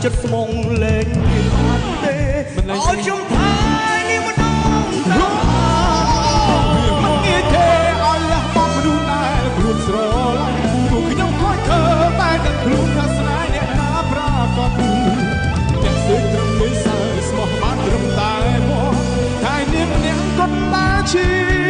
ចិត្តស្មងលែងមានអត់ទេឲ្យខ្ញុំថានេះម្ដងមិនងាយទេឲ្យលះបង់មនុស្សដែលខ្លួនស្រឡាញ់ពួកខ្ញុំខកធ្វើតែទាំងខ្លួនថាស្នេហ៍អ្នកណាប្រកបអ្នកស្ទើរត្រឹមនេះសើស្មោះបានត្រឹមតែមកតែនាងម្នាក់គាត់តែជា